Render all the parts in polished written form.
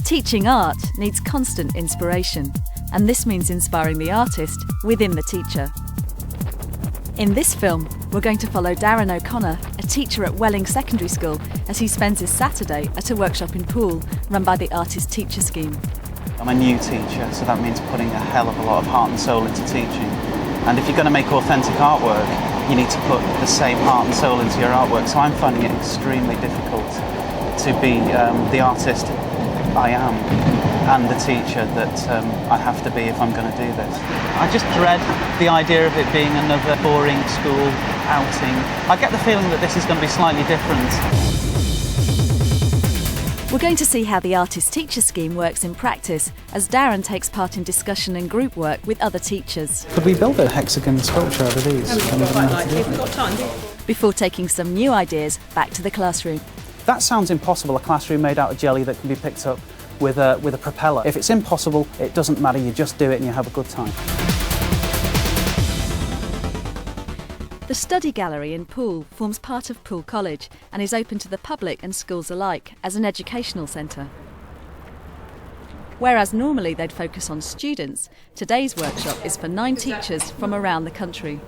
Teaching art needs constant inspiration, and this means inspiring the artist within the teacher. In this film, we're going to follow Darren O'Connor, a teacher at Welling Secondary School, as he spends his Saturday at a workshop in Poole run by the Artist Teacher Scheme. I'm a new teacher, so that means putting a hell of a lot of heart and soul into teaching. And if you're going to make authentic artwork, you need to put the same heart and soul into your artwork. So I'm finding it extremely difficult to be the artist I am and the teacher that I have to be if I'm going to do this. I just dread the idea of it being another boring school outing. I get the feeling that this is going to be slightly different. We're going to see how the Artist Teacher Scheme works in practice as Darren takes part in discussion and group work with other teachers. Could we build a hexagon sculpture out of these? We've got time. Before taking some new ideas back to the classroom. That sounds impossible, a classroom made out of jelly that can be picked up with a propeller. If it's impossible, it doesn't matter, you just do it and you have a good time. The Study Gallery in Poole forms part of Poole College and is open to the public and schools alike as an educational centre. Whereas normally they'd focus on students, today's workshop is for 9 teachers from around the country.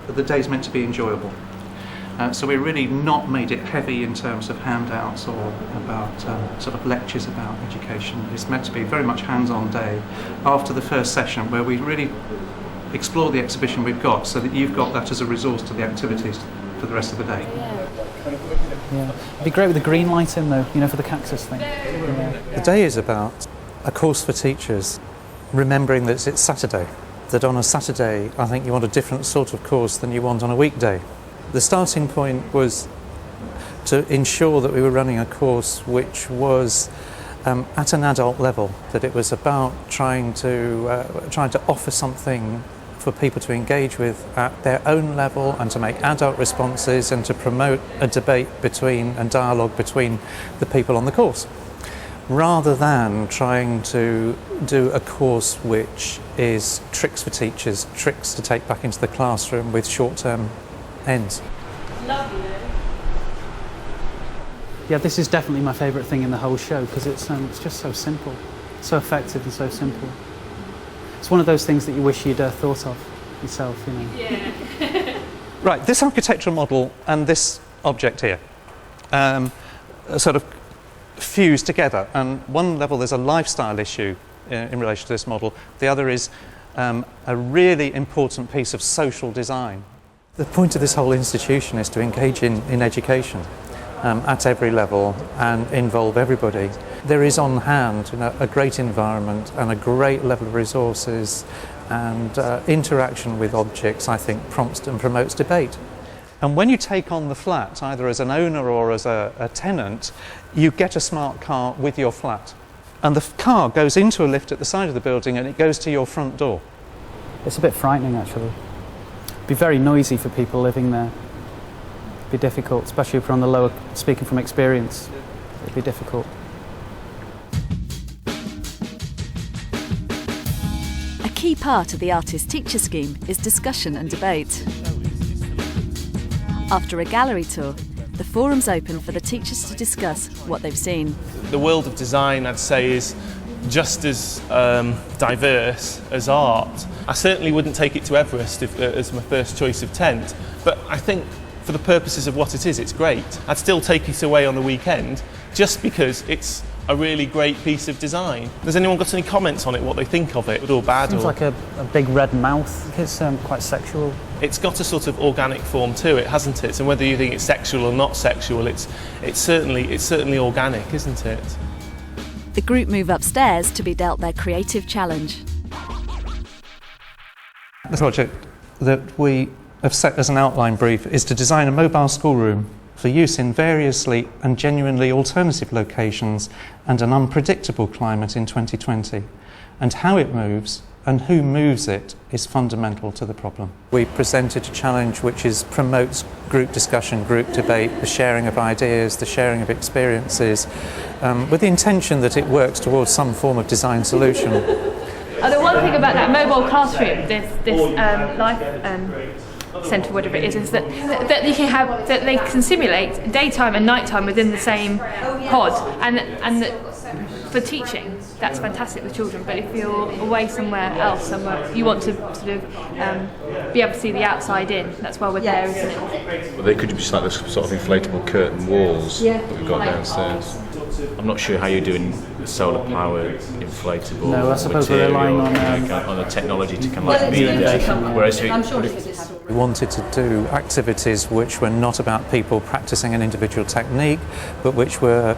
The day's meant to be enjoyable. So we really not made it heavy in terms of handouts or about sort of lectures about education. It's meant to be very much hands-on day after the first session where we really explore the exhibition we've got so that you've got that as a resource to the activities for the rest of the day. Yeah. It'd be great with the green light in though, you know, for the cactus thing. Yeah. The day is about a course for teachers, remembering that it's Saturday. That on a Saturday, I think you want a different sort of course than you want on a weekday. The starting point was to ensure that we were running a course which was at an adult level, that it was about trying to offer something for people to engage with at their own level and to make adult responses and to promote a debate between and dialogue between the people on the course, rather than trying to do a course which is tricks for teachers, tricks to take back into the classroom with short-term ends. Lovely. Yeah, this is definitely my favourite thing in the whole show because it's just so simple, so effective and so simple. It's one of those things that you wish you'd thought of yourself, you know. Yeah. Right, this architectural model and this object here sort of fuse together. And one level there's a lifestyle issue in relation to this model. The other is a really important piece of social design. The point of this whole institution is to engage in education at every level and involve everybody. There is on hand, you know, a great environment and a great level of resources, and interaction with objects, I think, prompts and promotes debate. And when you take on the flat, either as an owner or as a tenant, you get a smart car with your flat. And the car goes into a lift at the side of the building and it goes to your front door. It's a bit frightening actually. It'd be very noisy for people living there. It'd be difficult, especially if we're on the lower, speaking from experience, it'd be difficult. A key part of the Artist Teacher Scheme is discussion and debate. After a gallery tour, the forum's open for the teachers to discuss what they've seen. The world of design, I'd say, is just as diverse as art. I certainly wouldn't take it to Everest as my first choice of tent, but I think for the purposes of what it is, it's great. I'd still take it away on the weekend just because it's a really great piece of design. Has anyone got any comments on it, what they think of it, good or bad? Seems like a big red mouth. It's quite sexual. It's got a sort of organic form to it, hasn't it? And whether you think it's sexual or not sexual, it's certainly organic, isn't it? The group move upstairs to be dealt their creative challenge. The project that we have set as an outline brief is to design a mobile schoolroom for use in variously and genuinely alternative locations and an unpredictable climate in 2020. And how it moves and who moves it is fundamental to the problem. We presented a challenge which promotes group discussion, group debate, the sharing of ideas, the sharing of experiences, with the intention that it works towards some form of design solution. The one thing about that mobile classroom, this life centre, whatever it is that you can have, that they can simulate daytime and nighttime within the same pod, and that for teaching that's fantastic with children. But if you're away somewhere else, somewhere you want to sort of be able to see the outside in, that's why we're there, isn't it? Well, they could be just like the sort of inflatable curtain walls that we've got downstairs. I'm not sure how you're doing the solar powered inflatable. No, I suppose we're relying on the technology to kind of like be there. Whereas We wanted to do activities which were not about people practicing an individual technique, but which were,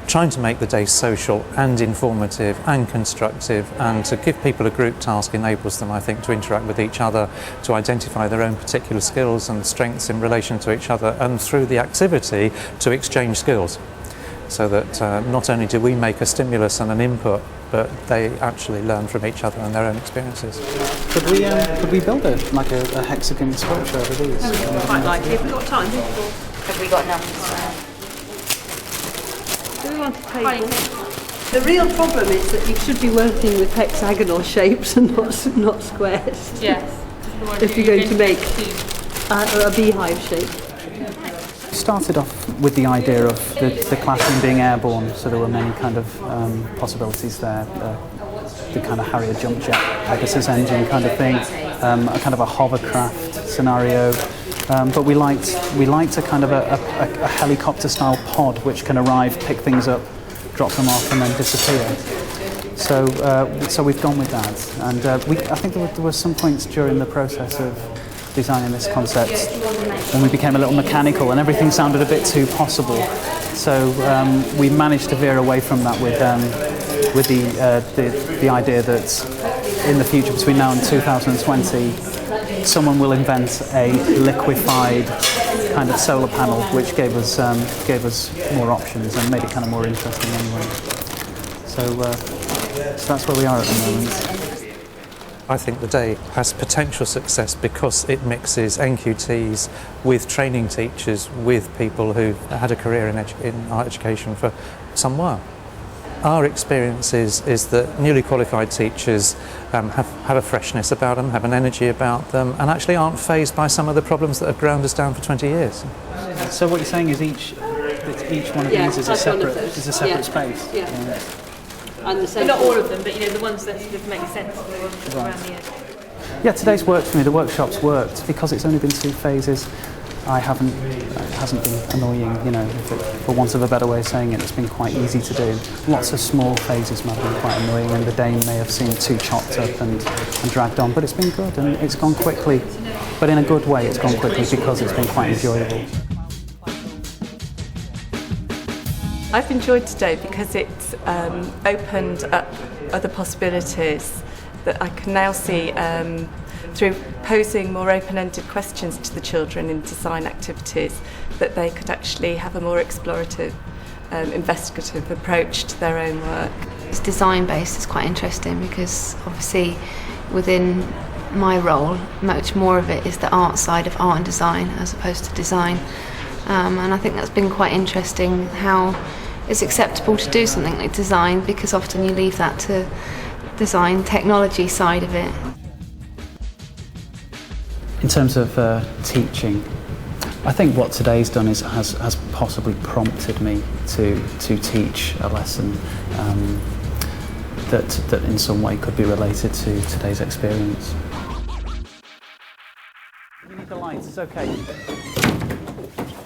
trying to make the day social and informative and constructive, and to give people a group task enables them, I think, to interact with each other, to identify their own particular skills and strengths in relation to each other, and through the activity to exchange skills. So that not only do we make a stimulus and an input, but they actually learn from each other and their own experiences. Could we build a hexagon sculpture of these? Quite like it. If we've got time. Have we got enough? Do we want a table? The real problem is that you should be working with hexagonal shapes and not squares. Yes. If you're going to make a beehive shape. We started off with the idea of the classroom being airborne, so there were many kind of possibilities there. The kind of Harrier jump jet, Pegasus engine kind of thing, a kind of a hovercraft scenario. But we liked a kind of a helicopter-style pod which can arrive, pick things up, drop them off, and then disappear. So we've gone with that, and I think there were some points during the process of designing this concept when we became a little mechanical and everything sounded a bit too possible. So we managed to veer away from that with the idea that in the future, between now and 2020, someone will invent a liquefied kind of solar panel which gave us more options and made it kind of more interesting anyway. So that's where we are at the moment. I think the day has potential success because it mixes NQTs with training teachers, with people who've had a career in art education for some while. Our experience is that newly qualified teachers have a freshness about them, have an energy about them, and actually aren't fazed by some of the problems that have ground us down for 20 years. So what you're saying is each one of these is a separate space. Yeah. And the same. But not all of them, but the ones that sort of make sense around the edge. Yeah, today's worked for me. The workshop's worked because it's only been 2 phases. It hasn't been annoying, for want of a better way of saying it. It's been quite easy to do. Lots of small phases might have been quite annoying, and the day may have seemed too chopped up and dragged on, but it's been good and it's gone quickly. But in a good way, it's gone quickly because it's been quite enjoyable. I've enjoyed today because it's opened up other possibilities that I can now see through posing more open-ended questions to the children in design activities, that they could actually have a more explorative, investigative approach to their own work. It's design-based. It's quite interesting because obviously within my role, much more of it is the art side of art and design as opposed to design. And I think that's been quite interesting, how it's acceptable to do something like design, because often you leave that to design technology side of it. In terms of teaching, I think what today's done has possibly prompted me to teach a lesson that in some way could be related to today's experience. You need the lights, it's okay.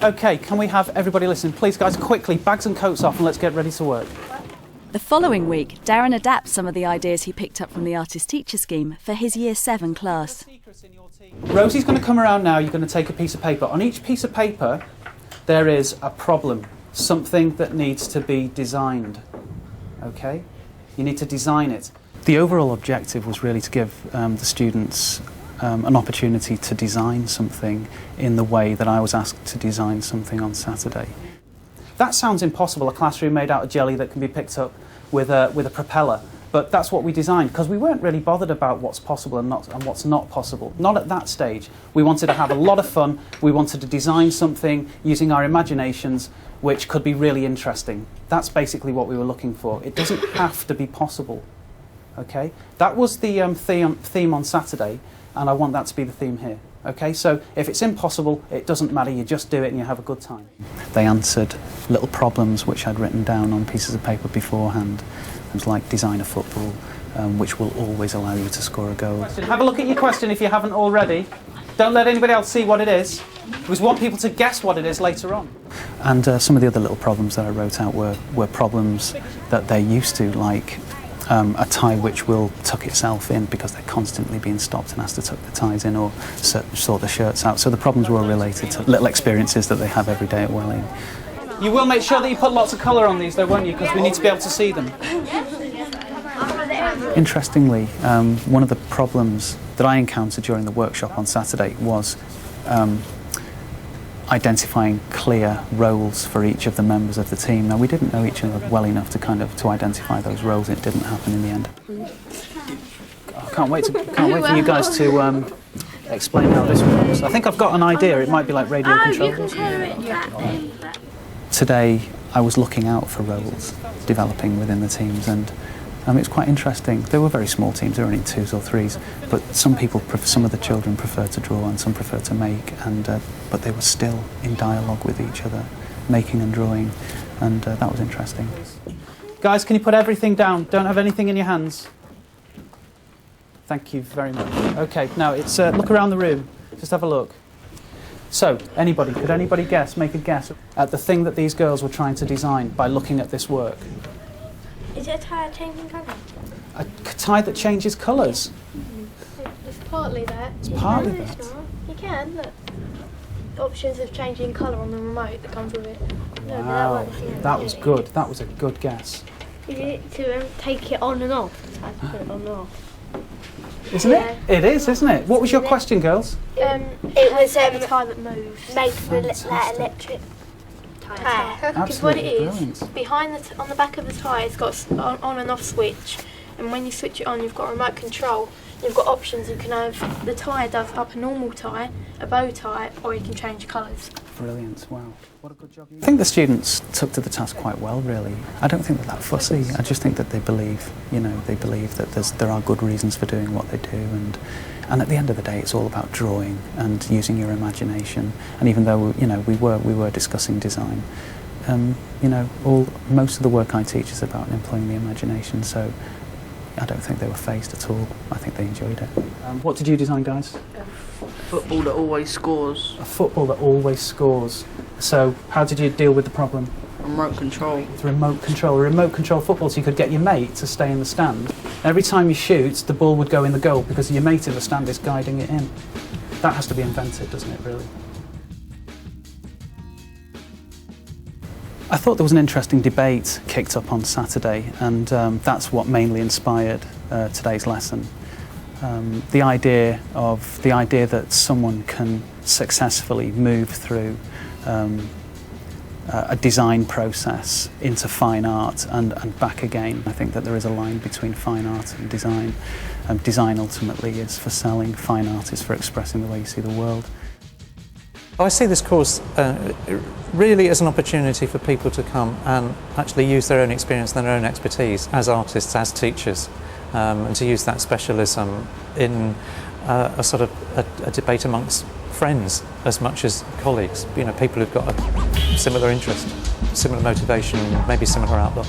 Okay, can we have everybody listen? Please, guys, quickly, bags and coats off and let's get ready to work. The following week, Darren adapts some of the ideas he picked up from the Artist Teacher Scheme for his Year 7 class. Rosie's going to come around now. You're going to take a piece of paper. On each piece of paper, there is a problem, something that needs to be designed. Okay? You need to design it. The overall objective was really to give the students an opportunity to design something in the way that I was asked to design something on Saturday. That sounds impossible, a classroom made out of jelly that can be picked up with a propeller. But that's what we designed, because we weren't really bothered about what's possible and what's not possible. Not at that stage. We wanted to have a lot of fun. We wanted to design something using our imaginations, which could be really interesting. That's basically what we were looking for. It doesn't have to be possible. Okay? That was the theme on Saturday, and I want that to be the theme here. Okay, so if it's impossible, it doesn't matter, you just do it and you have a good time. They answered little problems which I'd written down on pieces of paper beforehand. Things like design a football, which will always allow you to score a goal. Have a look at your question if you haven't already. Don't let anybody else see what it is. We want people to guess what it is later on. And some of the other little problems that I wrote out were problems that they're used to, like a tie which will tuck itself in because they're constantly being stopped and asked to tuck the ties in or sort the shirts out. So the problems were related to little experiences that they have every day at Welling. You will make sure that you put lots of colour on these though, won't you? Because we need to be able to see them. Interestingly, one of the problems that I encountered during the workshop on Saturday was identifying clear roles for each of the members of the team. Now, we didn't know each other well enough to identify those roles. It didn't happen in the end. I can't wait for you guys to explain how this works. I think I've got an idea. It might be like radio control. Today, I was looking out for roles developing within the teams, and it was quite interesting. They were very small teams, they were only 2s or 3s, but some of the children preferred to draw and some preferred to make, but they were still in dialogue with each other, making and drawing, and that was interesting. Guys, can you put everything down? Don't have anything in your hands. Thank you very much. Okay, now it's look around the room, just have a look. So, could anybody guess, make a guess at the thing that these girls were trying to design by looking at this work? Is it a tie changing colour? A tie that changes colours. It's partly that. It's partly that. You can, look. Options of changing colour on the remote that comes with it. No, wow, that was good. That was a good guess. Is it to take it on and off? It's hard to put it on and off. Isn't it? It is, isn't it? What was your question, girls? It was a tie that moves. Made for electric tie. Because what it is, behind on the back of the tie, it's got an on and off switch, and when you switch it on, you've got a remote control. You've got options. You can have the tie does up a normal tie, a bow tie, or you can change colours. Brilliant! Wow, what a good job you did. I think the students took to the task quite well, really. I don't think they're that fussy. I just think that they believe, that there are good reasons for doing what they do, and at the end of the day, it's all about drawing and using your imagination. And even though we were discussing design, most of the work I teach is about employing the imagination. So I don't think they were phased at all. I think they enjoyed it. What did you design, guys? A football that always scores. A football that always scores. So how did you deal with the problem? Remote control. It's remote control. A remote control football, so you could get your mate to stay in the stand. Every time you shoot, the ball would go in the goal because your mate in the stand is guiding it in. That has to be invented, doesn't it, really? I thought there was an interesting debate kicked up on Saturday, and that's what mainly inspired today's lesson. The idea that someone can successfully move through a design process into fine art and back again. I think that there is a line between fine art and design. Design ultimately is for selling, fine art is for expressing the way you see the world. I see this course really as an opportunity for people to come and actually use their own experience and their own expertise as artists, as teachers, and to use that specialism in a debate amongst friends as much as colleagues, people who've got a similar interest, similar motivation, maybe similar outlook.